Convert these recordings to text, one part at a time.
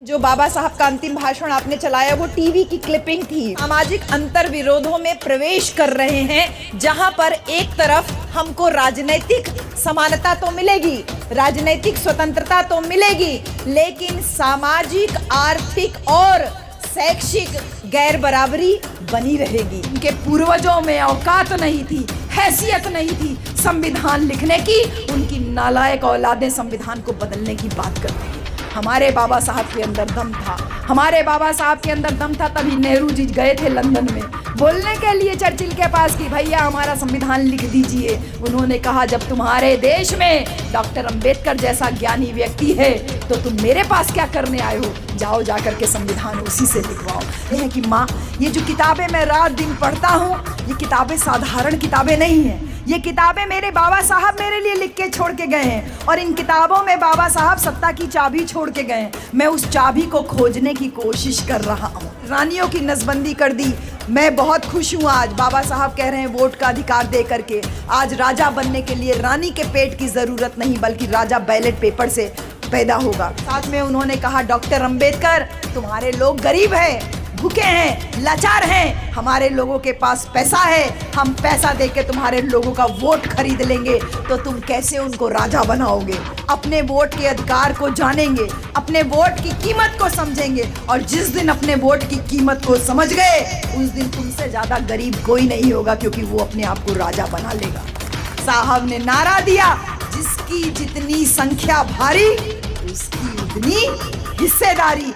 जो बाबा साहब का अंतिम भाषण आपने चलाया वो टीवी की क्लिपिंग थी। सामाजिक अंतर विरोधों में प्रवेश कर रहे हैं, जहां पर एक तरफ हमको राजनीतिक समानता तो मिलेगी, राजनीतिक स्वतंत्रता तो मिलेगी, लेकिन सामाजिक, आर्थिक और शैक्षिक गैर बराबरी बनी रहेगी। उनके पूर्वजों में औकात नहीं थी, हैसियत नहीं थी संविधान लिखने की। उनकी नालायक औलादें संविधान को बदलने की बात करती हैं। हमारे बाबा साहब के अंदर दम था, हमारे बाबा साहब के अंदर दम था, तभी नेहरू जी गए थे लंदन में बोलने के लिए चर्चिल के पास कि भैया हमारा संविधान लिख दीजिए। उन्होंने कहा जब तुम्हारे देश में डॉक्टर अंबेडकर जैसा ज्ञानी व्यक्ति है तो तुम मेरे पास क्या करने आए हो, जाओ जाकर के संविधान उसी से लिखवाओ। यह कि माँ, ये जो किताबें मैं रात दिन पढ़ता हूँ, ये किताबें साधारण किताबें नहीं हैं। ये किताबें मेरे बाबा साहब मेरे लिए लिख के छोड़ के गए हैं, और इन किताबों में बाबा साहब सत्ता की चाबी छोड़ के गए हैं। मैं उस चाबी को खोजने की कोशिश कर रहा हूँ। रानियों की नसबंदी कर दी, मैं बहुत खुश हूँ। आज बाबा साहब कह रहे हैं वोट का अधिकार दे करके, आज राजा बनने के लिए रानी के पेट की ज़रूरत नहीं, बल्कि राजा बैलेट पेपर से पैदा होगा। साथ में उन्होंने कहा डॉक्टर अंबेडकर, तुम्हारे लोग गरीब हैं, भूखे हैं, लाचार हैं, हमारे लोगों के पास पैसा है, हम पैसा देके तुम्हारे लोगों का वोट खरीद लेंगे, तो तुम कैसे उनको राजा बनाओगे। अपने वोट के अधिकार को जानेंगे, अपने वोट की कीमत को समझेंगे, और जिस दिन अपने वोट की कीमत को समझ गए उस दिन तुमसे ज़्यादा गरीब कोई नहीं होगा, क्योंकि वो अपने आप को राजा बना लेगा। साहब ने नारा दिया, जिसकी जितनी संख्या भारी उसकी उतनी हिस्सेदारी।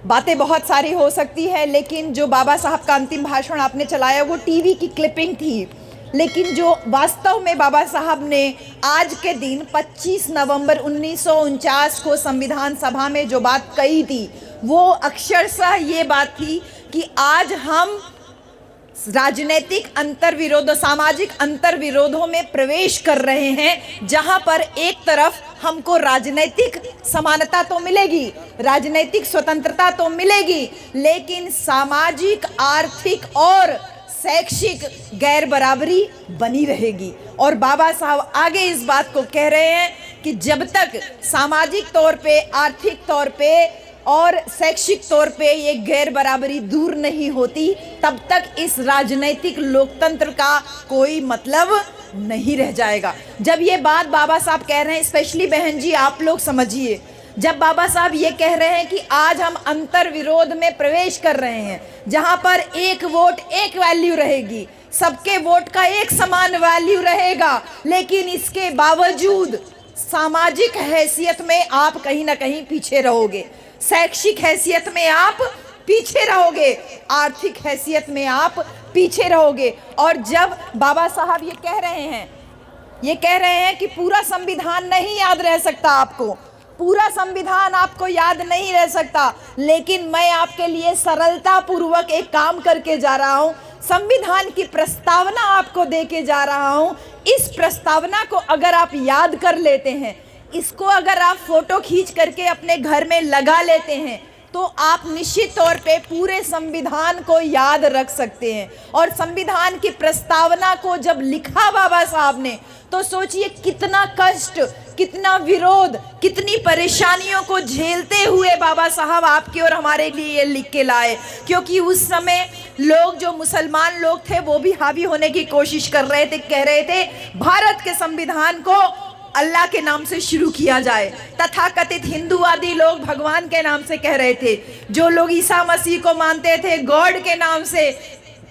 बातें बहुत सारी हो सकती है, लेकिन जो बाबा साहब का अंतिम भाषण आपने चलाया वो टीवी की क्लिपिंग थी। लेकिन जो वास्तव में बाबा साहब ने आज के दिन 25 नवंबर 1949 को संविधान सभा में जो बात कही थी, वो अक्षरशः ये बात थी कि आज हम राजनीतिक अंतर्विरोध, सामाजिक अंतर्विरोधों में प्रवेश कर रहे हैं, जहां पर एक तरफ हमको राजनीतिक समानता तो मिलेगी, राजनीतिक स्वतंत्रता तो मिलेगी, लेकिन सामाजिक, आर्थिक और शैक्षिक गैर बराबरी बनी रहेगी। और बाबा साहब आगे इस बात को कह रहे हैं कि जब तक सामाजिक तौर पे, आर्थिक तौर पे और शैक्षिक तौर पे ये गैर बराबरी दूर नहीं होती, तब तक इस राजनीतिक लोकतंत्र का कोई मतलब नहीं रह जाएगा। जब ये बात बाबा साहब कह रहे हैं, स्पेशली बहन जी आप लोग समझिए, जब बाबा साहब ये कह रहे हैं कि आज हम अंतर विरोध में प्रवेश कर रहे हैं, जहां पर एक वोट एक वैल्यू रहेगी, सबके वोट का एक समान वैल्यू रहेगा, लेकिन इसके बावजूद सामाजिक हैसियत में आप कहीं ना कहीं पीछे रहोगे, शैक्षिक हैसियत में आप पीछे रहोगे, आर्थिक हैसियत में आप पीछे रहोगे। और जब बाबा साहब ये कह रहे हैं कि पूरा संविधान नहीं याद रह सकता आपको, पूरा संविधान आपको याद नहीं रह सकता, लेकिन मैं आपके लिए सरलता पूर्वक एक काम करके जा रहा हूँ, संविधान की प्रस्तावना आपको देके जा रहा हूँ। इस प्रस्तावना को अगर आप याद कर लेते हैं, इसको अगर आप फोटो खींच करके अपने घर में लगा लेते हैं, तो आप निश्चित तौर पे पूरे संविधान को याद रख सकते हैं। और संविधान की प्रस्तावना को जब लिखा बाबा साहब ने, तो सोचिए कितना कष्ट, कितना विरोध, कितनी परेशानियों को झेलते हुए बाबा साहब आपके और हमारे लिए ये लिख के लाए। क्योंकि उस समय लोग, जो मुसलमान लोग थे, वो भी हावी होने की कोशिश कर रहे थे, कह रहे थे भारत के संविधान को अल्लाह के नाम से शुरू किया जाए। तथाकथित हिंदूवादी लोग भगवान के नाम से कह रहे थे, जो लोग ईसा मसीह को मानते थे गॉड के नाम से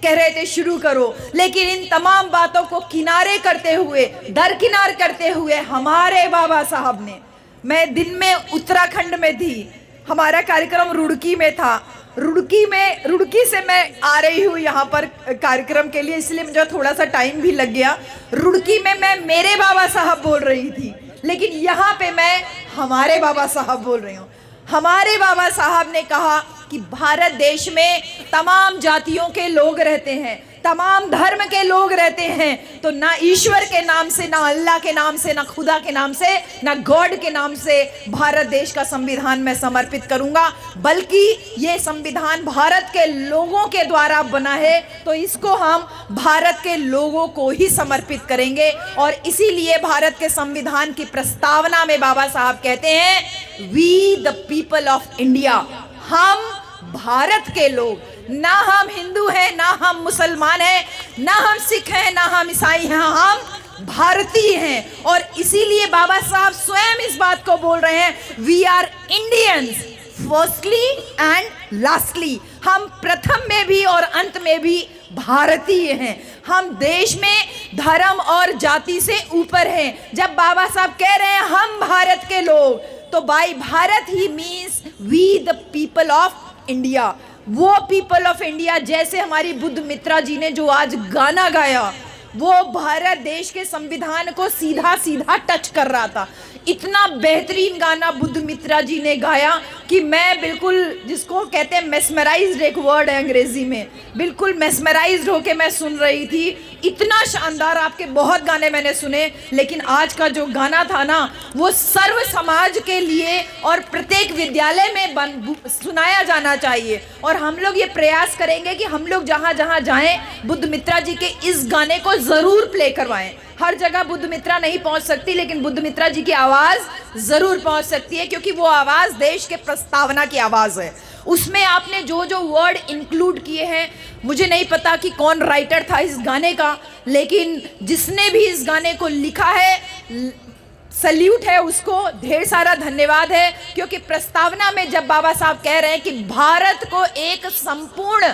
कह रहे थे शुरू करो। लेकिन इन तमाम बातों को किनारे करते हुए, दरकिनार करते हुए, हमारे बाबा साहब ने, मैं दिन में उत्तराखंड में थी, हमारा कार्यक्रम रुड़की में था, रुड़की से मैं आ रही हूँ यहाँ पर कार्यक्रम के लिए, इसलिए मुझे थोड़ा सा टाइम भी लग गया। रुड़की में मैं मेरे बाबा साहब बोल रही थी, लेकिन यहाँ पे मैं हमारे बाबा साहब बोल रही हूँ। हमारे बाबा साहब ने कहा कि भारत देश में तमाम जातियों के लोग रहते हैं, तमाम धर्म के लोग रहते हैं, तो ना ईश्वर के नाम से, ना अल्लाह के नाम से, ना खुदा के नाम से, ना गॉड के नाम से भारत देश का संविधान मैं समर्पित करूंगा, बल्कि ये संविधान भारत के लोगों के द्वारा बना है, तो इसको हम भारत के लोगों को ही समर्पित करेंगे। और इसीलिए भारत के संविधान की प्रस्तावना में बाबा साहब कहते हैं, we the people of India, हम भारत के लोग, ना हम हिंदू हैं, ना हम मुसलमान हैं, ना हम सिख हैं, ना हम ईसाई हैं, हम भारतीय हैं। और इसीलिए बाबा साहब स्वयं इस बात को बोल रहे हैं, we are Indians firstly and lastly, हम प्रथम में भी और अंत में भी भारतीय हैं। हम देश में धर्म और जाति से ऊपर हैं। जब बाबा साहब कह रहे हैं हम भारत के लोग, तो बाई भारत ही means we the people of India, वो पीपल ऑफ इंडिया। जैसे हमारी बुद्ध मित्रा जी ने जो आज गाना गाया, वो भारत देश के संविधान को सीधा सीधा टच कर रहा था। इतना बेहतरीन गाना बुद्ध मित्रा जी ने गाया कि मैं बिल्कुल, जिसको कहते हैं मेस्मराइज्ड, एक वर्ड है अंग्रेजी में, बिल्कुल मेस्मराइज्ड होके मैं सुन रही थी। इतना शानदार, आपके बहुत गाने मैंने सुने, लेकिन आज का जो गाना था ना, वो सर्व समाज के लिए और प्रत्येक विद्यालय में सुनाया जाना चाहिए। और हम लोग ये प्रयास करेंगे कि हम लोग जहाँ जहाँ जाएं, बुद्ध मित्रा जी के इस गाने को ज़रूर प्ले करवाएं। हर जगह बुद्ध मित्रा नहीं पहुंच सकती, लेकिन बुद्ध मित्रा जी की आवाज़ ज़रूर पहुंच सकती है, क्योंकि वो आवाज़ देश के प्रस्तावना की आवाज़ है। उसमें आपने जो जो वर्ड इंक्लूड किए हैं, मुझे नहीं पता कि कौन राइटर था इस गाने का, लेकिन जिसने भी इस गाने को लिखा है, सल्यूट है उसको, ढेर सारा धन्यवाद है। क्योंकि प्रस्तावना में जब बाबा साहब कह रहे हैं कि भारत को एक संपूर्ण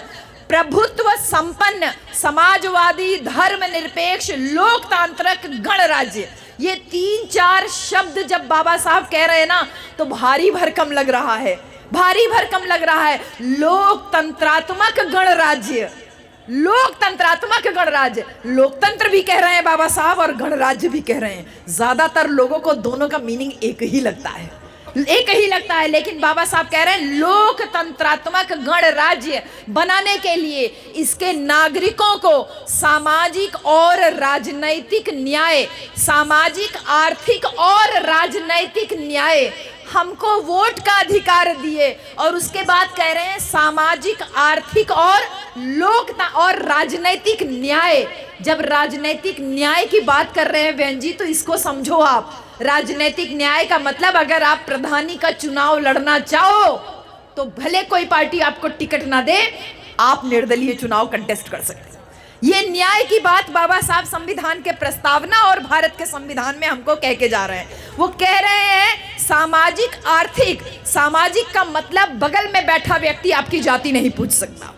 प्रभुत्व संपन्न समाजवादी धर्मनिरपेक्ष लोकतांत्रिक गणराज्य, ये 3-4 शब्द जब बाबा साहब कह रहे हैं ना, तो भारी भरकम लग रहा है, भारी भरकम लग रहा है। लोकतंत्रात्मक गणराज्य, लोकतंत्रात्मक गणराज्य, लोकतंत्र भी कह रहे हैं बाबा साहब और गणराज्य भी कह रहे हैं। ज्यादातर लोगों को दोनों का मीनिंग एक ही लगता है, एक ही लगता है, लेकिन बाबा साहब कह रहे हैं लोकतंत्रात्मक गणराज्य बनाने के लिए इसके नागरिकों को सामाजिक और राजनैतिक न्याय, सामाजिक आर्थिक और राजनैतिक न्याय, हमको वोट का अधिकार दिए। और उसके बाद कह रहे हैं सामाजिक आर्थिक और राजनैतिक न्याय। जब राजनैतिक न्याय की बात कर रहे हैं बहन जी, तो इसको समझो आप। राजनैतिक न्याय का मतलब, अगर आप प्रधानी का चुनाव लड़ना चाहो तो भले कोई पार्टी आपको टिकट ना दे, आप निर्दलीय चुनाव कंटेस्ट कर सकते हैं। ये न्याय की बात बाबा साहब संविधान के प्रस्तावना और भारत के संविधान में हमको कह के जा रहे हैं। वो कह रहे हैं सामाजिक आर्थिक, सामाजिक का मतलब बगल में बैठा व्यक्ति आपकी जाति नहीं पूछ सकता,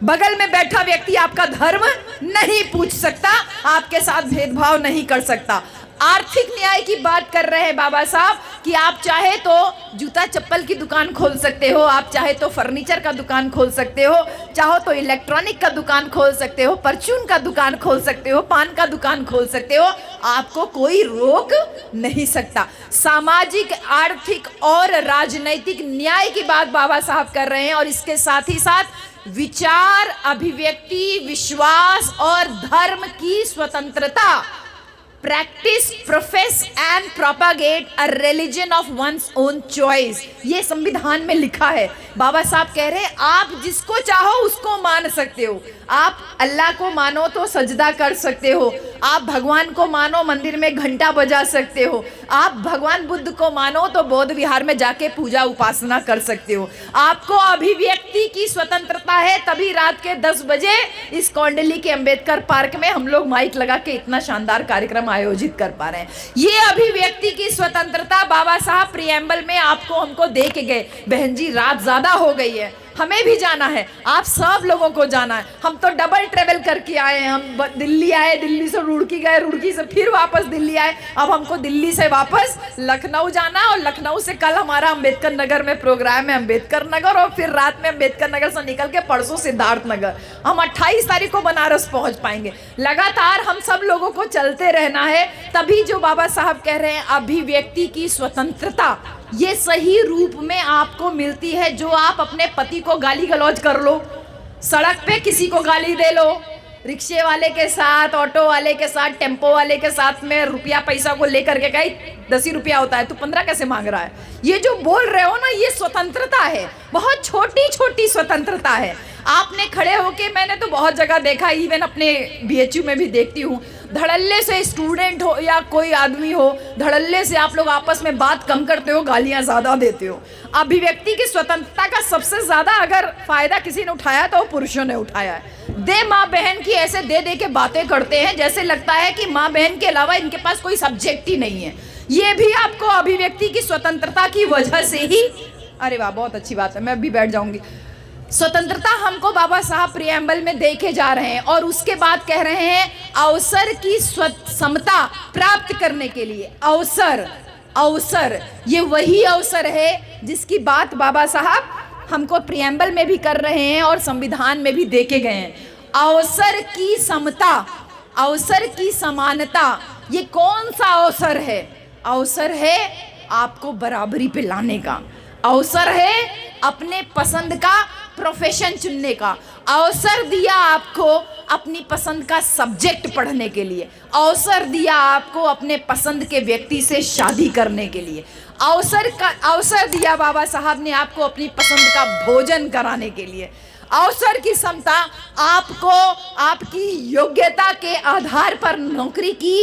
बगल में बैठा व्यक्ति आपका धर्म नहीं पूछ सकता, आपके साथ भेदभाव नहीं कर सकता। आर्थिक न्याय की बात कर रहे हैं बाबा साहब कि आप चाहे तो जूता चप्पल की दुकान खोल सकते हो, आप चाहे तो फर्नीचर का दुकान खोल सकते हो, चाहो तो इलेक्ट्रॉनिक का दुकान खोल सकते हो, परचून का दुकान खोल सकते हो, पान का दुकान खोल सकते हो, आपको कोई रोक नहीं सकता। सामाजिक, आर्थिक और राजनैतिक न्याय की बात बाबा साहब कर रहे हैं। और इसके साथ ही साथ विचार, अभिव्यक्ति, विश्वास और धर्म की स्वतंत्रता, practice, profess and propagate a religion of one's own choice, ये संविधान में लिखा है। बाबा साहब कह रहे हैं आप जिसको चाहो उसको मान सकते हो। आप अल्लाह को मानो तो सजदा कर सकते हो, आप भगवान को मानो मंदिर में घंटा बजा सकते हो, आप भगवान बुद्ध को मानो तो बौद्ध विहार में जाके पूजा उपासना कर सकते हो। आपको अभिव्यक्ति की स्वतंत्रता है, तभी रात के 10 बजे इस कौंडली के अंबेडकर पार्क में हम लोग माइक लगा के इतना शानदार कार्यक्रम आयोजित कर पा रहे हैं। ये अभिव्यक्ति की स्वतंत्रता बाबा साहब प्रियम्बल में आपको हमको दे के गए। बहन जी रात ज्यादा हो गई है, हमें भी जाना है, आप सब लोगों को जाना है। हम तो डबल ट्रेवल करके आए हैं, हम दिल्ली आए, दिल्ली से रुड़की गए, रुड़की से फिर वापस दिल्ली आए, अब हमको दिल्ली से वापस लखनऊ जाना, और लखनऊ से कल हमारा अंबेडकर नगर में प्रोग्राम है, अंबेडकर नगर, और फिर रात में अंबेडकर नगर से निकल के परसों सिद्धार्थ नगर। हम 28 तारीख को बनारस पहुंच पाएंगे। लगातार हम सब लोगों को चलते रहना है। तभी जो बाबा साहब कह रहे हैं अभिव्यक्ति की स्वतंत्रता, ये सही रूप में आपको मिलती है। जो आप अपने पति को गाली गलौज कर लो, सड़क पे किसी को गाली दे लो, रिक्शे वाले के साथ, ऑटो वाले के साथ, टेम्पो वाले के साथ में रुपया पैसा को लेकर के कहीं 10 ही रुपया होता है, तू 15 कैसे मांग रहा है? ये जो बोल रहे हो ना, ये स्वतंत्रता है, बहुत छोटी छोटी स्वतंत्रता है। आपने खड़े होके, मैंने तो बहुत जगह देखा, इवन अपने बीएचयू में भी देखती हूँ, धड़ल्ले से स्टूडेंट हो या कोई आदमी हो, धड़ल्ले से आप लोग आपस में बात कम करते हो, गालियां ज्यादा देते हो। अभिव्यक्ति की स्वतंत्रता का सबसे ज्यादा अगर फायदा किसी ने उठाया तो वो पुरुषों ने उठाया है। दे माँ बहन की ऐसे दे दे के बातें करते हैं जैसे लगता है कि माँ बहन के अलावा इनके पास कोई सब्जेक्ट ही नहीं है। ये भी आपको अभिव्यक्ति की स्वतंत्रता की वजह से ही, अरे वाह बहुत अच्छी बात है, मैं भी बैठ जाऊंगी। स्वतंत्रता हमको बाबा साहब प्रियम्बल में देके जा रहे हैं और उसके बाद कह रहे हैं अवसर की समता प्राप्त करने के लिए। अवसर ये वही अवसर है जिसकी बात बाबा साहब हमको प्रियम्बल में भी कर रहे हैं और संविधान में भी देके गए हैं। अवसर की समता, अवसर की समानता, ये कौन सा अवसर है? अवसर है आपको बराबरी पे लाने का, अवसर है अपने पसंद का प्रोफेशन चुनने का, अवसर दिया आपको अपनी पसंद का सब्जेक्ट पढ़ने के लिए, अवसर दिया आपको अपने पसंद के व्यक्ति से शादी करने के लिए, अवसर दिया बाबा साहब ने आपको अपनी पसंद का भोजन कराने के लिए। अवसर की समता आपको आपकी योग्यता के आधार पर नौकरी की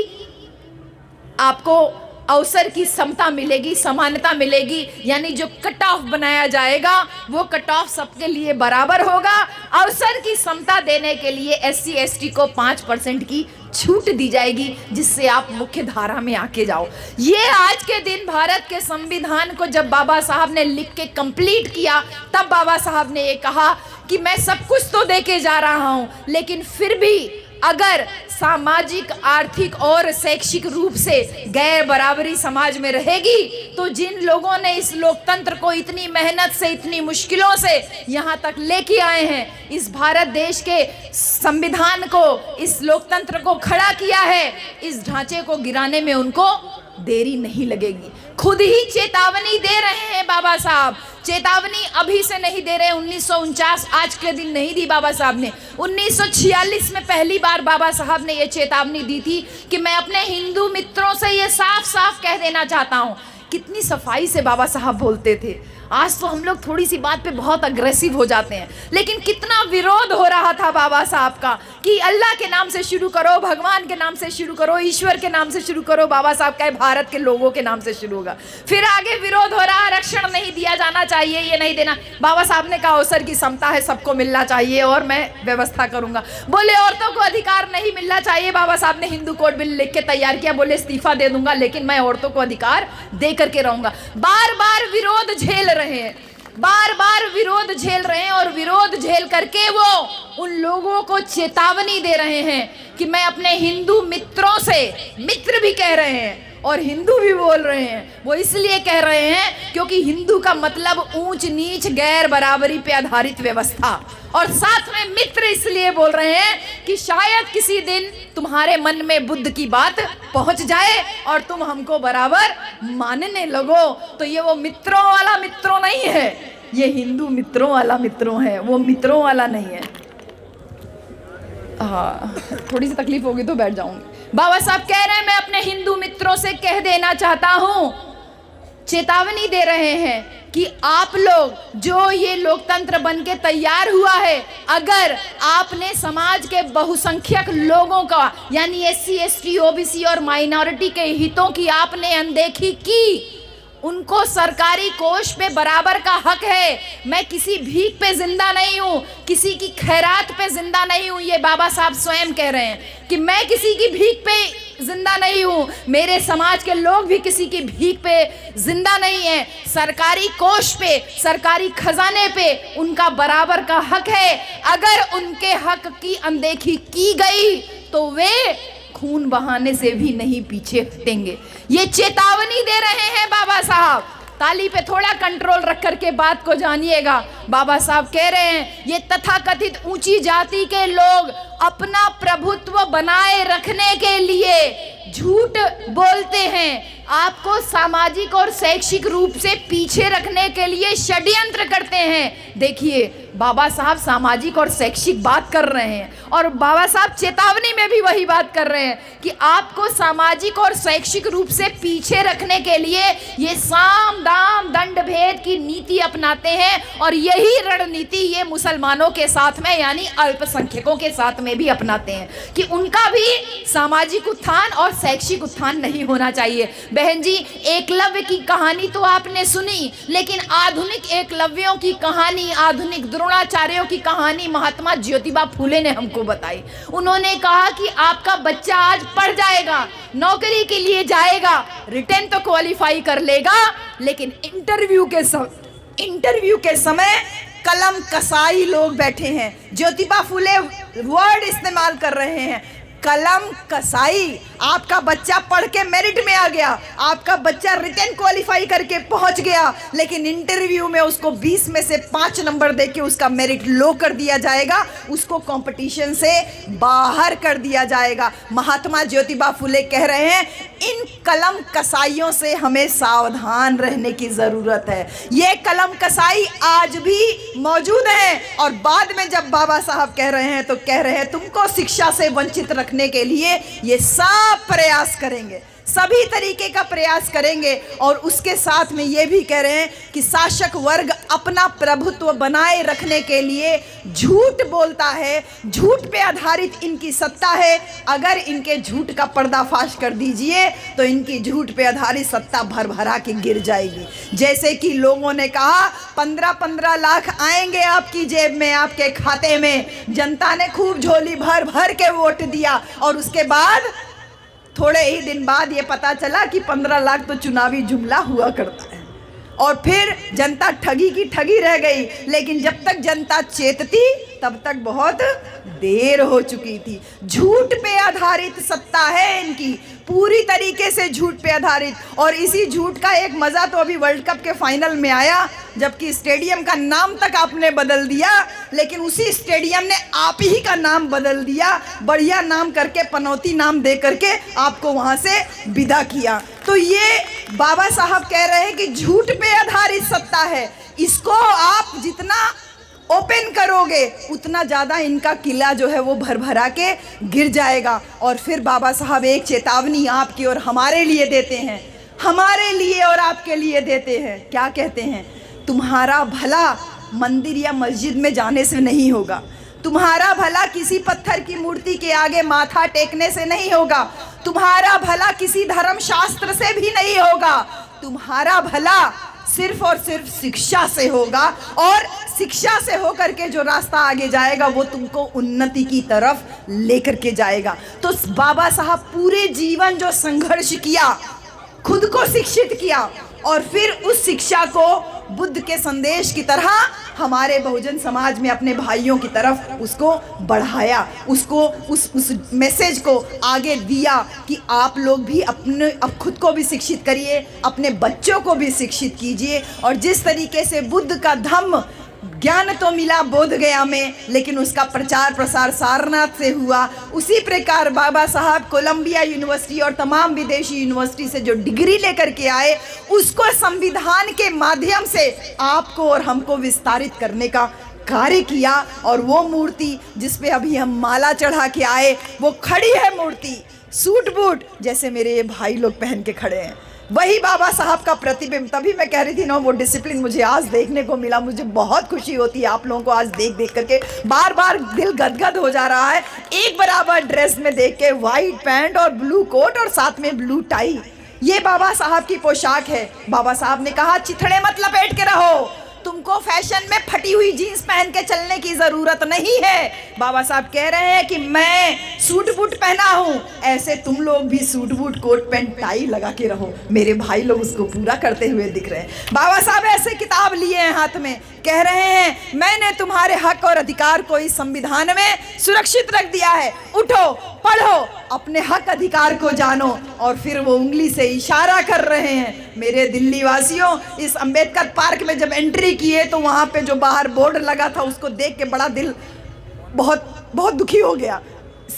आपको अवसर की समता मिलेगी, समानता मिलेगी, यानी जो कट ऑफ बनाया जाएगा वो कट ऑफ सबके लिए बराबर होगा। अवसर की समता देने के लिए SC ST को 5% की छूट दी जाएगी जिससे आप मुख्य धारा में आके जाओ। ये आज के दिन भारत के संविधान को जब बाबा साहब ने लिख के कंप्लीट किया, तब बाबा साहब ने ये कहा कि मैं सब कुछ तो देके जा रहा हूं, लेकिन फिर भी अगर सामाजिक, आर्थिक और शैक्षिक रूप से गैर बराबरी समाज में रहेगी तो जिन लोगों ने इस लोकतंत्र को इतनी मेहनत से, इतनी मुश्किलों से यहाँ तक लेके आए हैं, इस भारत देश के संविधान को, इस लोकतंत्र को खड़ा किया है, इस ढांचे को गिराने में उनको देरी नहीं लगेगी। खुद ही चेतावनी दे रहे हैं बाबा साहब। चेतावनी अभी से नहीं दे रहे, 1949 आज के दिन नहीं दी बाबा साहब ने। 1946 में पहली बार बाबा साहब ने ये चेतावनी दी थी कि मैं अपने हिंदू मित्रों से ये साफ साफ कह देना चाहता हूँ। कितनी सफाई से बाबा साहब बोलते थे। आज तो हम लोग थोड़ी सी बात पे बहुत अग्रेसिव हो जाते हैं, लेकिन कितना विरोध हो रहा था बाबा साहब का कि अल्लाह के नाम से शुरू करो, भगवान के नाम से शुरू करो, ईश्वर के नाम से शुरू करो। बाबा साहब का भारत के लोगों के नाम से शुरू होगा। फिर आगे विरोध हो रहा, आरक्षण नहीं दिया जाना चाहिए, ये नहीं देना। बाबा साहब ने कहा अवसर की समता है, सबको मिलना चाहिए और मैं व्यवस्था करूंगा। बोले औरतों को अधिकार नहीं मिलना चाहिए, बाबा साहब ने हिंदू कोड बिल लिख के तैयार किया। बोले इस्तीफा दे दूंगा लेकिन मैं औरतों को अधिकार दे करके रहूंगा। बार बार विरोध झेल रहे हैं, बार बार विरोध झेल रहे हैं और विरोध झेल करके वो उन लोगों को चेतावनी दे रहे हैं कि मैं अपने हिंदू मित्रों से, मित्र भी कह रहे हैं और हिंदू भी बोल रहे हैं। वो इसलिए कह रहे हैं क्योंकि हिंदू का मतलब ऊंच नीच, गैर बराबरी पे आधारित व्यवस्था, और साथ में मित्र इसलिए बोल रहे हैं कि शायद किसी दिन तुम्हारे मन में बुद्ध की बात पहुंच जाए और तुम हमको बराबर मानने लगो। तो ये वो मित्रों वाला मित्रों नहीं है, ये हिंदू मित्रों वाला मित्रों है, वो मित्रों वाला नहीं है। हाँ, थोड़ी सी तकलीफ होगी तो बैठ जाऊंगी। बाबा साहब कह रहे हैं मैं अपने हिंदू मित्रों से कह देना चाहता हूं, चेतावनी दे रहे हैं कि आप लोग जो ये लोकतंत्र बनके तैयार हुआ है, अगर आपने समाज के बहुसंख्यक लोगों का यानी SC ST OBC और माइनॉरिटी के हितों की आपने अनदेखी की, उनको सरकारी कोष पे बराबर का हक है। मैं किसी भीख पे जिंदा नहीं हूँ, किसी की खैरात पे जिंदा नहीं हूँ। ये बाबा साहब स्वयं कह रहे हैं कि मैं किसी की भीख पे जिंदा नहीं हूँ, मेरे समाज के लोग भी किसी की भीख पे जिंदा नहीं है। सरकारी कोष पे, सरकारी खजाने पे उनका बराबर का हक है। अगर उनके हक की अनदेखी की गई तो वे खून बहाने से भी नहीं पीछे हटेंगे। ये चेतावनी दे रहे हैं बाबा साहब। ताली पे थोड़ा कंट्रोल रख करके बात को जानिएगा। बाबा साहब कह रहे हैं ये तथाकथित ऊंची जाति के लोग अपना प्रभुत्व बनाए रखने के लिए झूठ बोलते हैं, आपको सामाजिक और शैक्षिक रूप से पीछे रखने के लिए षड्यंत्र करते हैं। देखिए, बाबा साहब सामाजिक और शैक्षिक बात कर रहे हैं और बाबा साहब चेतावनी में भी वही बात कर रहे हैं कि आपको सामाजिक और शैक्षिक रूप से पीछे रखने के लिए ये साम दाम दंड भेद की नीति अपनाते हैं और यही रणनीति ये मुसलमानों के साथ में यानी अल्पसंख्यकों के साथ में भी अपनाते हैं कि उनका भी सामाजिक उत्थान और शैक्षिक उत्थान नहीं होना चाहिए। बहन जी, एकलव्य की कहानी तो आपने सुनी, लेकिन आधुनिक एकलव्यों की कहानी, आधुनिक द्रोणाचार्यों की कहानी महात्मा ज्योतिबा फूले ने हमको बताई। उन्होंने कहा कि आपका बच्चा आज पढ़ जाएगा, नौकरी के लिए जाएगा, रिटर्न तो क्वालिफाई कर लेगा, लेकिन इंटरव्यू के समय कलम कसाई लोग बैठे हैं। ज्योतिबा फूले वर्ड इस्तेमाल कर रहे हैं, कलम कसाई। आपका बच्चा पढ़ के मेरिट में आ गया, आपका बच्चा रिटर्न क्वालिफाई करके पहुंच गया, लेकिन इंटरव्यू में उसको 20 में से 5 नंबर देके उसका मेरिट लो कर दिया जाएगा, उसको कंपटीशन से बाहर कर दिया जाएगा। महात्मा ज्योतिबा फूले कह रहे हैं, इन कलम कसाइयों से हमें सावधान रहने की ज़रूरत है। ये कलम कसाई आज भी मौजूद है और बाद में जब बाबा साहब कह रहे हैं तो कह रहे हैं तुमको शिक्षा से वंचित रखने के लिए ये सब प्रयास करेंगे, सभी तरीके का प्रयास करेंगे। और उसके साथ में ये भी कह रहे हैं कि शासक वर्ग अपना प्रभुत्व बनाए रखने के लिए झूठ बोलता है, झूठ पे आधारित इनकी सत्ता है। अगर इनके झूठ का पर्दाफाश कर दीजिए तो इनकी झूठ पे आधारित सत्ता भर भरा के गिर जाएगी। जैसे कि लोगों ने कहा 15-15 लाख आएंगे आपकी जेब में, आपके खाते में। जनता ने खूब झोली भर भर के वोट दिया और उसके बाद थोड़े ही दिन बाद ये पता चला कि 15 लाख तो चुनावी जुमला हुआ करता है और फिर जनता ठगी की ठगी रह गई। लेकिन जब तक जनता चेतती तब तक बहुत देर हो चुकी थी। झूठ पे आधारित सत्ता है इनकी, पूरी तरीके से झूठ पे आधारित। और इसी झूठ का एक मज़ा तो अभी वर्ल्ड कप के फाइनल में आया, जबकि स्टेडियम का नाम तक आपने बदल दिया, लेकिन उसी स्टेडियम ने आप ही का नाम बदल दिया, बढ़िया नाम करके, पनौती नाम दे करके आपको वहाँ से विदा किया। तो ये बाबा साहब कह रहे हैं कि झूठ पे आधारित सत्ता है, इसको आप जितना ओपन करोगे उतना ज़्यादा इनका किला जो है वो भर भरा के गिर जाएगा। और फिर बाबा साहब एक चेतावनी आपकी और हमारे लिए देते हैं, हमारे लिए और आपके लिए देते हैं। क्या कहते हैं? तुम्हारा भला मंदिर या मस्जिद में जाने से नहीं होगा, तुम्हारा भला किसी पत्थर की मूर्ति के आगे माथा टेकने से नहीं होगा, तुम्हारा भला किसी धर्मशास्त्र से भी नहीं होगा, तुम्हारा भला सिर्फ और सिर्फ शिक्षा से होगा। और शिक्षा से होकर के जो रास्ता आगे जाएगा वो तुमको उन्नति की तरफ लेकर के जाएगा। तो बाबा साहब पूरे जीवन जो संघर्ष किया, खुद को शिक्षित किया और फिर उस शिक्षा को बुद्ध के संदेश की तरह हमारे बहुजन समाज में अपने भाइयों की तरफ उसको बढ़ाया, उसको उस मैसेज को आगे दिया कि आप लोग भी अब खुद को भी शिक्षित करिए, अपने बच्चों को भी शिक्षित कीजिए। और जिस तरीके से बुद्ध का धम्म ज्ञान तो मिला बोध गया में, लेकिन उसका प्रचार प्रसार सारनाथ से हुआ, उसी प्रकार बाबा साहब कोलंबिया यूनिवर्सिटी और तमाम विदेशी यूनिवर्सिटी से जो डिग्री लेकर के आए उसको संविधान के माध्यम से आपको और हमको विस्तारित करने का कार्य किया। और वो मूर्ति जिस पे अभी हम माला चढ़ा के आए वो खड़ी है मूर्ति, सूट बूट जैसे मेरे ये भाई लोग पहन के खड़े हैं, वही बाबा साहब का प्रतिबिंब। तभी मैं कह रही थी ना, वो डिसिप्लिन मुझे आज देखने को मिला, मुझे बहुत खुशी होती है आप लोगों को आज देख देख करके, बार बार दिल गदगद हो जा रहा है। एक बराबर ड्रेस में देख के, वाइट पैंट और ब्लू कोट और साथ में ब्लू टाई, ये बाबा साहब की पोशाक है। बाबा साहब ने कहा चिथड़े मत लपेट के रहो, तुमको फैशन में फटी हुई जीन्स पहन के चलने की ज़रूरत नहीं है। बाबा साहब कह रहे हैं कि मैं सूट बूट पहना हूँ, ऐसे तुम लोग भी suit boot coat pant tie लगा के रहो। मेरे भाई लोग उसको पूरा करते हुए दिख रहे हैं। बाबा साहब ऐसे किताब लिए हैं हाथ में, कह रहे हैं मैंने तुम्हारे हक और अधिकार को इस संविधान में सुरक्षित रख दिया है, उठो पढ़ो, अपने हक अधिकार को जानो। और फिर वो उंगली से इशारा कर रहे हैं। मेरे दिल्ली वासियों, इस अंबेडकर पार्क में जब एंट्री किए तो वहाँ पे जो बाहर बोर्ड लगा था उसको देख के बड़ा दिल बहुत बहुत दुखी हो गया।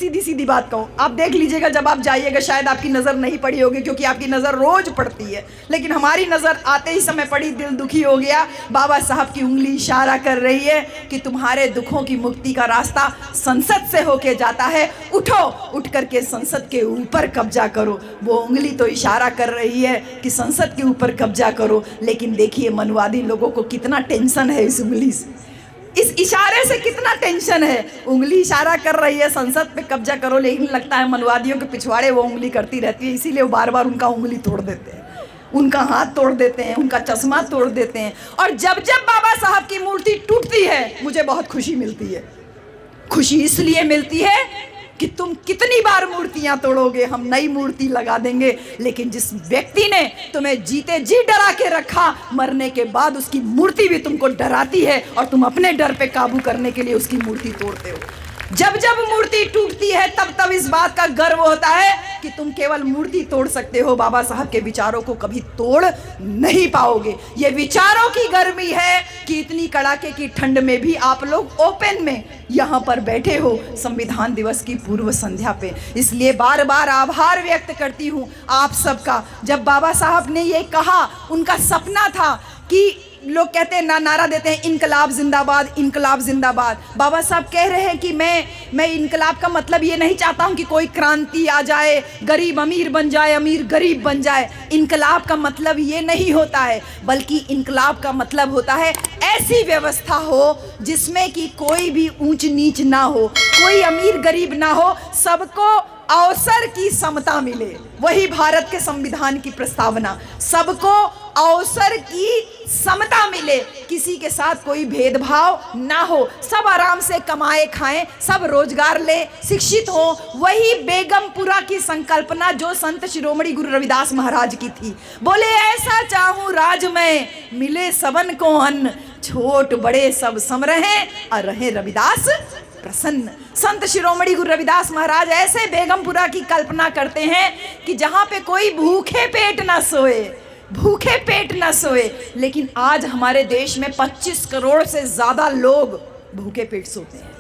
सीधी सीधी बात कहूँ, आप देख लीजिएगा जब आप जाइएगा, शायद आपकी नज़र नहीं पड़ी होगी क्योंकि आपकी नज़र रोज पड़ती है, लेकिन हमारी नज़र आते ही समय पड़ी, दिल दुखी हो गया। बाबा साहब की उंगली इशारा कर रही है कि तुम्हारे दुखों की मुक्ति का रास्ता संसद से होके जाता है, उठो, उठ करके संसद के ऊपर कब्जा करो। वो उंगली तो इशारा कर रही है कि संसद के ऊपर कब्जा करो, लेकिन देखिए मनवादी लोगों को कितना टेंशन है इस उंगली से, इस इशारे से कितना टेंशन है। उंगली इशारा कर रही है संसद पे कब्जा करो, लेकिन लगता है मनवादियों के पिछवाड़े वो उंगली करती रहती है, इसीलिए वो बार बार उनका उंगली तोड़ देते हैं, उनका हाथ तोड़ देते हैं, उनका चश्मा तोड़ देते हैं। और जब जब बाबा साहब की मूर्ति टूटती है मुझे बहुत खुशी मिलती है। खुशी इसलिए मिलती है कि तुम कितनी बार मूर्तियां तोड़ोगे, हम नई मूर्ति लगा देंगे, लेकिन जिस व्यक्ति ने तुम्हें जीते जी डरा के रखा, मरने के बाद उसकी मूर्ति भी तुमको डराती है और तुम अपने डर पे काबू करने के लिए उसकी मूर्ति तोड़ते हो। जब जब मूर्ति टूटती है तब तब इस बात का गर्व होता है कि तुम केवल मूर्ति तोड़ सकते हो, बाबा साहब के विचारों को कभी तोड़ नहीं पाओगे। ये विचारों की गर्मी है कि इतनी कड़ाके की ठंड में भी आप लोग ओपन में यहाँ पर बैठे हो संविधान दिवस की पूर्व संध्या पे। इसलिए बार बार आभार व्यक्त करती हूँ आप सबका। जब बाबा साहब ने ये कहा, उनका सपना था कि लोग कहते हैं नारा देते हैं इनकलाब जिंदाबाद, इनकलाब जिंदाबाद। बाबा साहब कह रहे हैं कि मैं इनकलाब का मतलब ये नहीं चाहता हूँ कि कोई क्रांति आ जाए, गरीब अमीर बन जाए, अमीर गरीब बन जाए। इनकलाब का मतलब ये नहीं होता है, बल्कि इनकलाब का मतलब होता है ऐसी व्यवस्था हो जिसमें कि कोई भी ऊंच नीच ना हो, कोई अमीर गरीब ना हो, सबको अवसर की समता मिले। वही भारत के संविधान की प्रस्तावना, सबको अवसर की समता मिले, किसी के साथ कोई भेदभाव ना हो, सब आराम से कमाए खाएं, सब रोजगार ले, शिक्षित हो। वही बेगमपुरा की संकल्पना जो संत शिरोमणि गुरु रविदास महाराज की थी। बोले ऐसा चाहूं राज में, मिले सबन को अन्न, छोट बड़े सब सम रहें और रहे रविदास प्रसन्न। संत शिरोमणि गुरु रविदास महाराज ऐसे बेगमपुरा की कल्पना करते हैं कि जहाँ पे कोई भूखे पेट ना सोए, भूखे पेट ना सोए। लेकिन आज हमारे देश में 25 करोड़ से ज्यादा लोग भूखे पेट सोते हैं।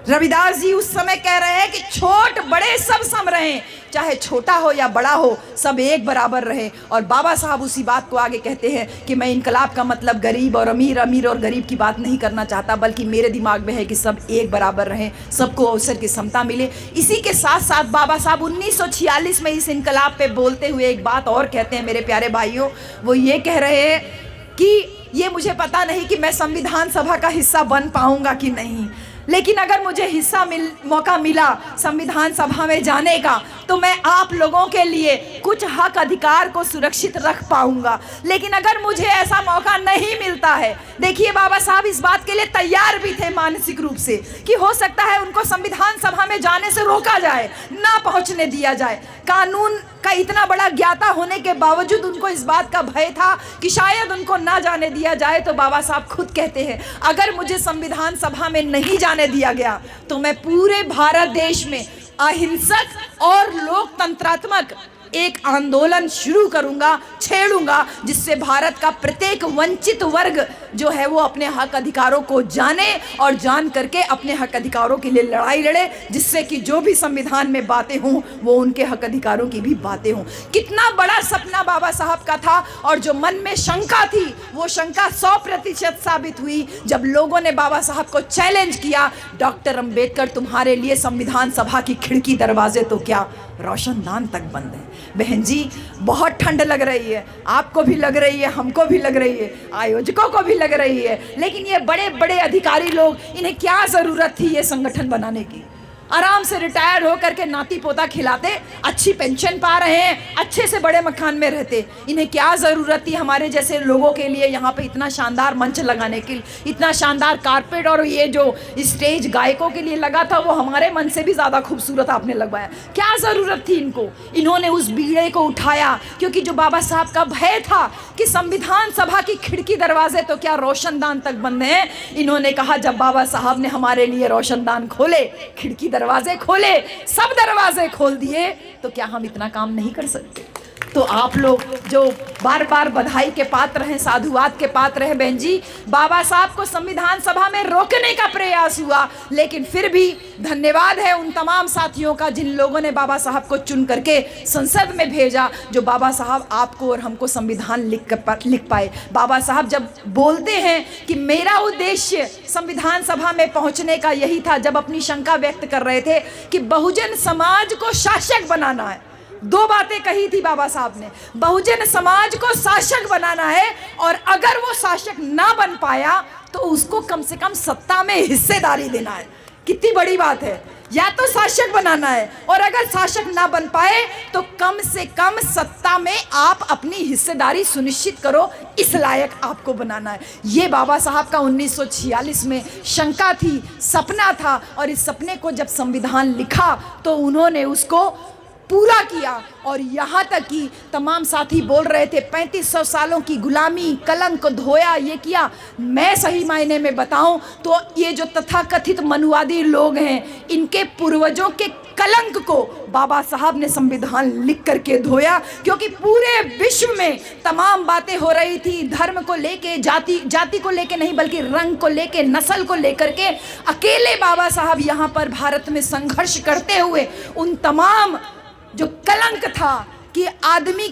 रविदास जी उस समय कह रहे हैं कि छोट बड़े सब सम रहें, चाहे छोटा हो या बड़ा हो, सब एक बराबर रहे। और बाबा साहब उसी बात को आगे कहते हैं कि मैं इनकलाब का मतलब गरीब और अमीर, अमीर और गरीब की बात नहीं करना चाहता, बल्कि मेरे दिमाग में है कि सब एक बराबर रहें, सबको अवसर की समता मिले। इसी के साथ साथ बाबा साहब 1946 में इस इनकलाब पे बोलते हुए एक बात और कहते हैं मेरे प्यारे भाइयों। वो ये कह रहे हैं कि ये मुझे पता नहीं कि मैं संविधान सभा का हिस्सा बन पाऊंगा कि नहीं, लेकिन अगर मुझे मौका मिला संविधान सभा में जाने का, तो मैं आप लोगों के लिए कुछ हक अधिकार को सुरक्षित रख पाऊंगा। लेकिन अगर मुझे ऐसा मौका नहीं मिलता है, देखिए बाबा साहब इस बात के लिए तैयार भी थे मानसिक रूप से कि हो सकता है उनको संविधान सभा में जाने से रोका जाए, ना पहुंचने दिया जाए। कानून का इतना बड़ा ज्ञाता होने के बावजूद उनको इस बात का भय था कि शायद उनको ना जाने दिया जाए। तो बाबा साहब खुद कहते हैं, अगर मुझे संविधान सभा में नहीं जाने दिया गया तो मैं पूरे भारत देश में अहिंसक और लोकतंत्रात्मक एक आंदोलन शुरू करूंगा, छेड़ूंगा, जिससे भारत का प्रत्येक वंचित वर्ग जो है वो अपने हक अधिकारों को जाने और जान करके अपने हक अधिकारों के लिए लड़ाई लड़े, जिससे कि जो भी संविधान में बातें हों वो उनके हक अधिकारों की भी बातें हों। कितना बड़ा सपना बाबा साहब का था, और जो मन में शंका थी वो शंका 100% साबित हुई जब लोगों ने बाबा साहब को चैलेंज किया, डॉक्टर अंबेडकर तुम्हारे लिए संविधान सभा की खिड़की दरवाजे तो क्या रोशनदान तक बंद है। बहन जी बहुत ठंड लग रही है, आपको भी लग रही है, हमको भी लग रही है, आयोजकों को भी लग रही है, लेकिन ये बड़े बड़े अधिकारी लोग, इन्हें क्या ज़रूरत थी ये संगठन बनाने की? आराम से रिटायर होकर के नाती पोता खिलाते, अच्छी पेंशन पा रहे हैं, अच्छे से बड़े मकान में रहते। इन्हें क्या ज़रूरत थी हमारे जैसे लोगों के लिए यहाँ पे इतना शानदार मंच लगाने के लिए, इतना शानदार कारपेट, और ये जो स्टेज गायकों के लिए लगा था वो हमारे मन से भी ज़्यादा खूबसूरत आपने लगवाया। क्या ज़रूरत थी इनको? इन्होंने उस बीड़े को उठाया क्योंकि जो बाबा साहब का भय था कि संविधान सभा की खिड़की दरवाजे तो क्या रोशनदान तक बंद हैं, इन्होंने कहा जब बाबा साहब ने हमारे लिए रोशनदान खोले, खिड़की दरवाजे खोले, सब दरवाजे खोल दिए, तो क्या हम इतना काम नहीं कर सकते? तो आप लोग जो बार बार बधाई के पात्र हैं, साधुवाद के पात्र हैं बहन जी, बाबा साहब को संविधान सभा में रोकने का प्रयास हुआ, लेकिन फिर भी धन्यवाद है उन तमाम साथियों का जिन लोगों ने बाबा साहब को चुन करके संसद में भेजा, जो बाबा साहब आपको और हमको संविधान लिख पाए। बाबा साहब जब बोलते हैं कि मेरा उद्देश्य संविधान सभा में पहुंचने का यही था, जब अपनी शंका व्यक्त कर रहे थे कि बहुजन समाज को शासक बनाना है, दो बातें कही थी बाबा साहब ने, बहुजन समाज को शासक बनाना है और अगर वो शासक ना बन पाया तो उसको कम से कम सत्ता में हिस्सेदारी देना है। कितनी बड़ी बात है, या तो शासक बनाना है और अगर शासक ना बन पाए तो कम से कम सत्ता में आप अपनी हिस्सेदारी सुनिश्चित करो, इस लायक आपको बनाना है। ये बाबा साहब का 1946 में शंका थी, सपना था, और इस सपने को जब संविधान लिखा तो उन्होंने उसको पूरा किया। और यहाँ तक कि तमाम साथी बोल रहे थे 3500 सालों की गुलामी, कलंक को धोया, ये किया। मैं सही मायने में बताऊं तो ये जो तथाकथित मनुवादी लोग हैं, इनके पूर्वजों के कलंक को बाबा साहब ने संविधान लिख करके धोया, क्योंकि पूरे विश्व में तमाम बातें हो रही थी धर्म को लेके, जाति को लेके नहीं बल्कि रंग को लेके, नस्ल को लेकर के। अकेले बाबा साहब यहाँ पर भारत में संघर्ष करते हुए उन तमाम जो कलंक था कि आदमी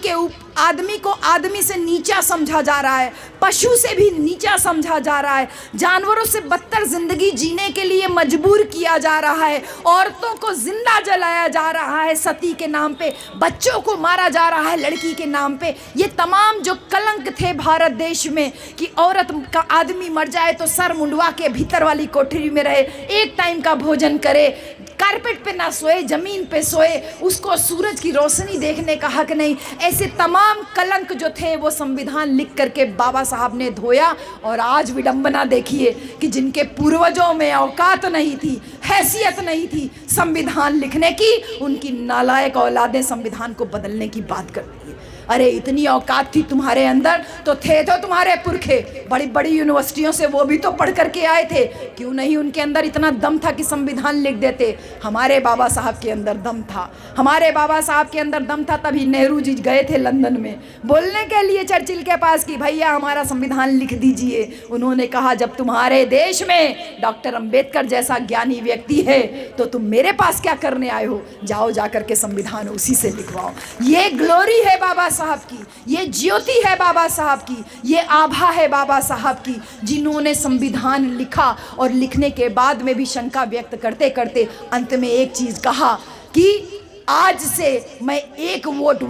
को आदमी से नीचा समझा जा रहा है, पशु से भी नीचा समझा जा रहा है, जानवरों से बदतर जिंदगी जीने के लिए मजबूर किया जा रहा है, औरतों को जिंदा जलाया जा रहा है सती के नाम पे, बच्चों को मारा जा रहा है लड़की के नाम पे। ये तमाम जो कलंक थे भारत देश में कि औरत का आदमी मर जाए तो सर मुंडवा के भीतर वाली कोठरी में रहे, एक टाइम का भोजन करे, कारपेट पे ना सोए, जमीन पे सोए, उसको सूरज की रोशनी देखने का हक नहीं। ऐसे तमाम कलंक जो थे वो संविधान लिख करके बाबा साहब ने धोया। और आज विडंबना देखिए कि जिनके पूर्वजों में औकात नहीं थी, हैसियत नहीं थी संविधान लिखने की, उनकी नालायक औलादें संविधान को बदलने की बात करती है। अरे इतनी औकात थी तुम्हारे अंदर तो थे तो तुम्हारे पुरखे बड़ी बड़ी यूनिवर्सिटियों से वो भी तो पढ़ करके आए थे, क्यों नहीं उनके अंदर इतना दम था कि संविधान लिख देते? हमारे बाबा साहब के अंदर दम था, हमारे बाबा साहब के अंदर दम था, तभी नेहरू जी गए थे लंदन में बोलने के लिए चर्चिल के पास कि भैया हमारा संविधान लिख दीजिए। उन्होंने कहा जब तुम्हारे देश में डॉक्टर अंबेडकर जैसा ज्ञानी व्यक्ति है तो तुम मेरे पास क्या करने आए हो, जाओ जाकर के संविधान उसी से लिखवाओ। ये ग्लोरी है बाबा साहब की, ये ज्योति है बाबा साहब की, ये आभा है बाबा साहब की, जिन्होंने संविधान लिखा और लिखने के बाद में भी शंका व्यक्त करते करते अंत में एक चीज कहा कि आज से मैं एक वोट,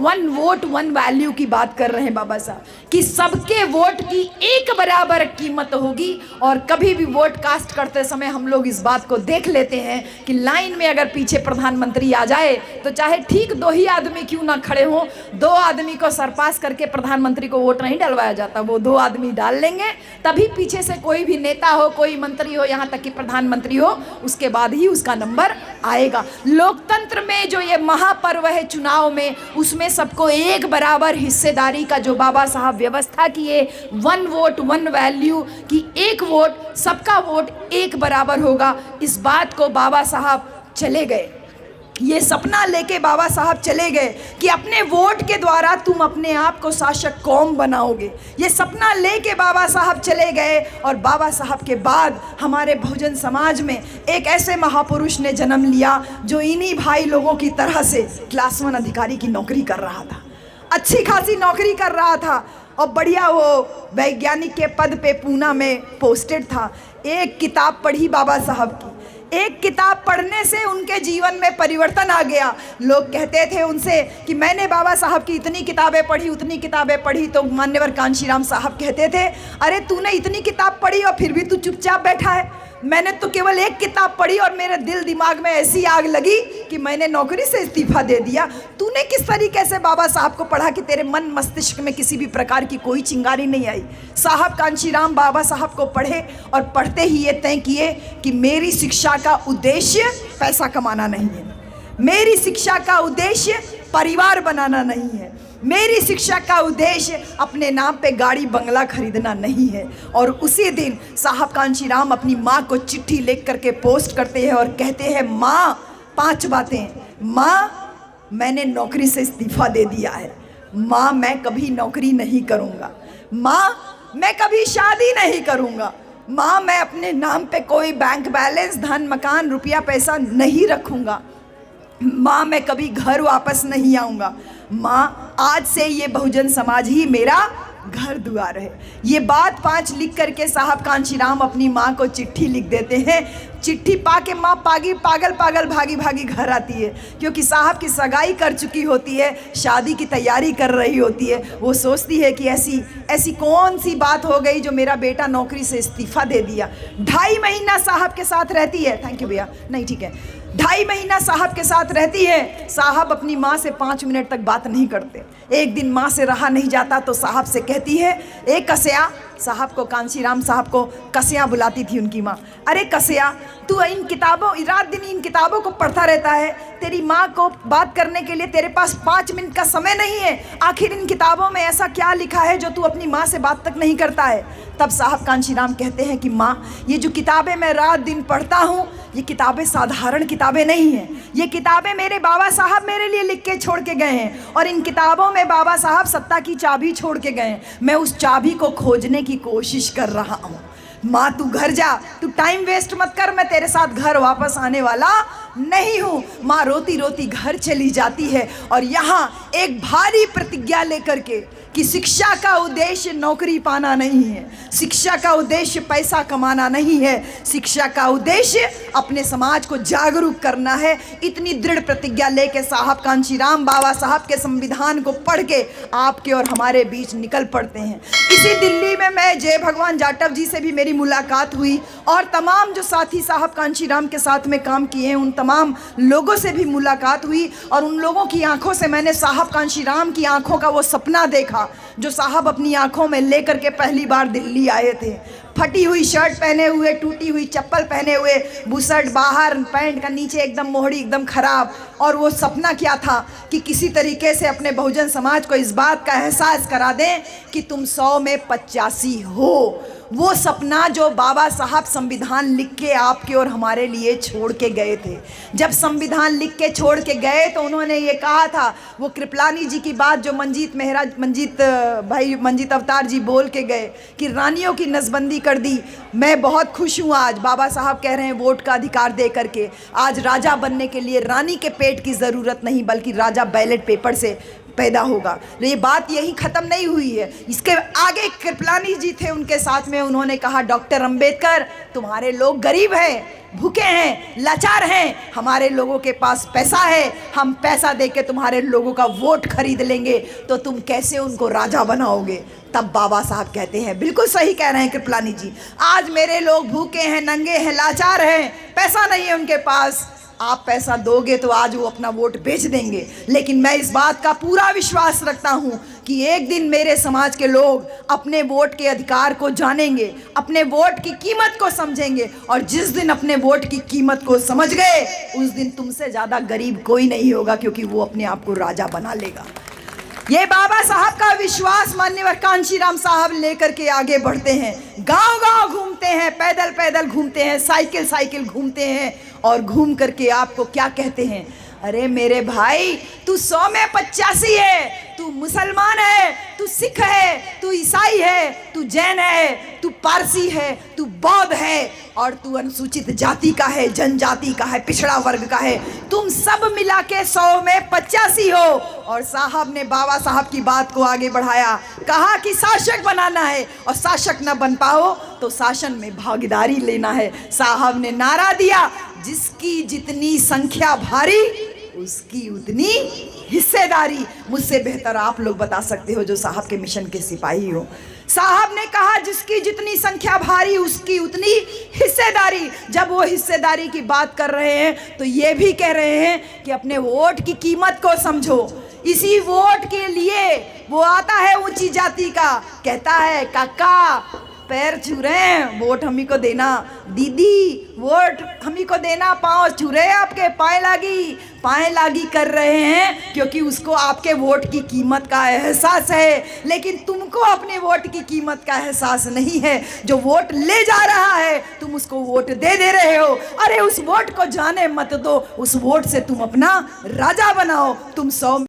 वन वैल्यू की बात कर रहे हैं बाबा साहब, कि सबके वोट की एक बराबर कीमत होगी। और कभी भी वोट कास्ट करते समय हम लोग इस बात को देख लेते हैं कि लाइन में अगर पीछे प्रधानमंत्री आ जाए तो चाहे ठीक दो ही आदमी क्यों ना खड़े हों, दो आदमी को सरपास करके प्रधानमंत्री को वोट नहीं डलवाया जाता, वो दो आदमी डाल लेंगे, तभी पीछे से कोई भी नेता हो, कोई मंत्री हो, यहाँ तक कि प्रधानमंत्री हो, उसके बाद ही उसका नंबर आएगा। लोकतंत्र में जो ये महापर्व है चुनाव में, उसमें सबको एक बराबर हिस्सेदारी का जो बाबा साहब व्यवस्था किए, वन वोट वन वैल्यू की, एक वोट सबका वोट एक बराबर होगा, इस बात को बाबा साहब चले गए। ये सपना लेके बाबा साहब चले गए कि अपने वोट के द्वारा तुम अपने आप को शासक कौम बनाओगे। ये सपना लेके बाबा साहब चले गए और बाबा साहब के बाद हमारे बहुजन समाज में एक ऐसे महापुरुष ने जन्म लिया जो इन्हीं भाई लोगों की तरह से क्लास 1 अधिकारी की नौकरी कर रहा था, अच्छी खासी नौकरी कर रहा था और बढ़िया वो वैज्ञानिक के पद पे पूना में पोस्टेड था। एक किताब पढ़ी बाबा साहब की, एक किताब पढ़ने से उनके जीवन में परिवर्तन आ गया। लोग कहते थे उनसे कि मैंने बाबा साहब की इतनी किताबें पढ़ी, उतनी किताबें पढ़ी, तो मान्यवर कांशीराम साहब कहते थे अरे तूने इतनी किताब पढ़ी और फिर भी तू चुपचाप बैठा है। मैंने तो केवल एक किताब पढ़ी और मेरे दिल दिमाग में ऐसी आग लगी कि मैंने नौकरी से इस्तीफा दे दिया। तूने किस तरीके से बाबा साहब को पढ़ा कि तेरे मन मस्तिष्क में किसी भी प्रकार की कोई चिंगारी नहीं आई? साहब कांशीराम बाबा साहब को पढ़े और पढ़ते ही ये तय किए कि मेरी शिक्षा का उद्देश्य पैसा कमाना नहीं है, मेरी शिक्षा का उद्देश्य परिवार बनाना नहीं है, मेरी शिक्षा का उद्देश्य अपने नाम पे गाड़ी बंगला खरीदना नहीं है। और उसी दिन साहब कांशीराम अपनी माँ को चिट्ठी लिख करके पोस्ट करते हैं और कहते हैं माँ 5 बातें, माँ मैंने नौकरी से इस्तीफा दे दिया है, माँ मैं कभी नौकरी नहीं करूँगा, माँ मैं कभी शादी नहीं करूँगा, माँ मैं अपने नाम पे कोई बैंक बैलेंस, धन, मकान, रुपया, पैसा नहीं रखूँगा, माँ मैं कभी घर वापस नहीं आऊँगा, माँ आज से ये बहुजन समाज ही मेरा घर द्वार है। ये बात 5 लिख करके साहब कांशीराम अपनी माँ को चिट्ठी लिख देते हैं। चिट्ठी पा के माँ पागल पागल भागी भागी घर आती है, क्योंकि साहब की सगाई कर चुकी होती है, शादी की तैयारी कर रही होती है। वो सोचती है कि ऐसी कौन सी बात हो गई जो मेरा बेटा नौकरी से इस्तीफा दे दिया। 2.5 महीना साहब के साथ रहती है, थैंक यू भैया, नहीं ठीक है, 2.5 महीना साहब के साथ रहती है। साहब अपनी माँ से 5 मिनट तक बात नहीं करते। एक दिन माँ से रहा नहीं जाता तो साहब से कहती है, ए कसिया, साहब को, कांशीराम साहब को कसिया बुलाती थी उनकी माँ, अरे कसिया तू इन किताबों, रात दिन इन किताबों को पढ़ता रहता है, तेरी माँ को बात करने के लिए तेरे पास 5 मिनट का समय नहीं है, आखिर इन किताबों में ऐसा क्या लिखा है जो तू अपनी माँ से बात तक नहीं करता है। तब साहब कांशीराम कहते हैं कि माँ, ये जो किताबें मैं रात दिन पढ़ता हूँ, ये किताबें साधारण किताबें नहीं हैं, ये किताबें मेरे बाबा साहब मेरे लिए लिख के छोड़ के गए हैं, और इन किताबों में बाबा साहब सत्ता की चाबी छोड़ के गए हैं। मैं उस चाबी को खोजने की कोशिश कर रहा हूँ। माँ तू घर जा, तू टाइम वेस्ट मत कर, मैं तेरे साथ घर वापस आने वाला नहीं हूँ। माँ रोती रोती घर चली जाती है, और यहाँ एक भारी प्रतिज्ञा लेकर के कि शिक्षा का उद्देश्य नौकरी पाना नहीं है, शिक्षा का उद्देश्य पैसा कमाना नहीं है, शिक्षा का उद्देश्य अपने समाज को जागरूक करना है। इतनी दृढ़ प्रतिज्ञा लेके साहब कांशीराम बाबा साहब के संविधान को पढ़ के आपके और हमारे बीच निकल पड़ते हैं। इसी दिल्ली में मैं जय भगवान जाटव जी से भी मेरी मुलाकात हुई, और तमाम जो साथी साहब कांशीराम के साथ में काम किए हैं उन तमाम लोगों से भी मुलाकात हुई, और उन लोगों की आंखों से मैंने साहब कांशीराम की आंखों का वो सपना देखा जो साहब अपनी आंखों में लेकर के पहली बार दिल्ली आए थे। फटी हुई शर्ट पहने हुए, टूटी हुई चप्पल पहने हुए, बुशर्ट बाहर, पैंट का नीचे एकदम मोहड़ी एकदम खराब, और वो सपना क्या था कि किसी तरीके से अपने बहुजन समाज को इस बात का एहसास करा दें कि तुम 100 में 85 हो। वो सपना जो बाबा साहब संविधान लिख के आपके और हमारे लिए छोड़ के गए थे। जब संविधान लिख के छोड़ के गए तो उन्होंने ये कहा था, वो कृपलानी जी की बात जो मंजीत अवतार जी बोल के गए कि रानियों की नसबंदी कर दी। मैं बहुत खुश हूँ आज बाबा साहब कह रहे हैं वोट का अधिकार दे करके आज राजा बनने के लिए रानी के पेट की ज़रूरत नहीं, बल्कि राजा बैलेट पेपर से पैदा होगा। ये बात यही ख़त्म नहीं हुई है। इसके आगे कृपलानी जी थे, उनके साथ में उन्होंने कहा, डॉक्टर अंबेडकर तुम्हारे लोग गरीब हैं, भूखे हैं, लाचार हैं, हमारे लोगों के पास पैसा है, हम पैसा देके तुम्हारे लोगों का वोट खरीद लेंगे, तो तुम कैसे उनको राजा बनाओगे। तब बाबा साहब कहते हैं, बिल्कुल सही कह रहे हैं कृपलानी जी, आज मेरे लोग भूखे हैं, नंगे हैं, लाचार हैं, पैसा नहीं है उनके पास, आप पैसा दोगे तो आज वो अपना वोट बेच देंगे। लेकिन मैं इस बात का पूरा विश्वास रखता हूँ कि एक दिन मेरे समाज के लोग अपने वोट के अधिकार को जानेंगे, अपने वोट की कीमत को समझेंगे, और जिस दिन अपने वोट की कीमत को समझ गए उस दिन तुमसे ज़्यादा गरीब कोई नहीं होगा, क्योंकि वो अपने आप को राजा बना लेगा। ये बाबा साहब का विश्वास मान्यवर कांशीराम साहब लेकर के आगे बढ़ते हैं, गांव-गांव घूमते हैं, पैदल पैदल घूमते हैं, साइकिल साइकिल घूमते हैं, और घूम करके आपको क्या कहते हैं, अरे मेरे भाई तू 100 में 85 है, तू मुसलमान है, तू सिख है, तू ईसाई है, तू जैन है, तू पारसी है, तू बौद्ध है, और तू अनुसूचित जाति का है, जनजाति का है, पिछड़ा वर्ग का है, तुम सब मिला के 100 में 85 हो। और साहब ने बाबा साहब की बात को आगे बढ़ाया, कहा कि शासक बनाना है, और शासक न बन पाओ तो शासन में भागीदारी लेना है। साहब ने नारा दिया, जिसकी जितनी संख्या भारी उसकी उतनी हिस्सेदारी। मुझसे बेहतर आप लोग बता सकते हो जो साहब के मिशन के सिपाही हो। साहब ने कहा, जिसकी जितनी संख्या भारी उसकी उतनी हिस्सेदारी। जब वो हिस्सेदारी की बात कर रहे हैं तो ये भी कह रहे हैं कि अपने वोट की कीमत को समझो। इसी वोट के लिए वो आता है ऊंची जाति का, कहता है काका पैर छू रहे हैं, वोट हमी को देना, दीदी वोट हमी को देना, पाँव छू रहे हैं आपके, पाए लागी कर रहे हैं, क्योंकि उसको आपके वोट की कीमत का एहसास है। लेकिन तुमको अपने वोट की कीमत का एहसास नहीं है। जो वोट ले जा रहा है तुम उसको वोट दे रहे हो। अरे उस वोट को जाने मत दो, उस वोट से तुम अपना राजा बनाओ। तुम 100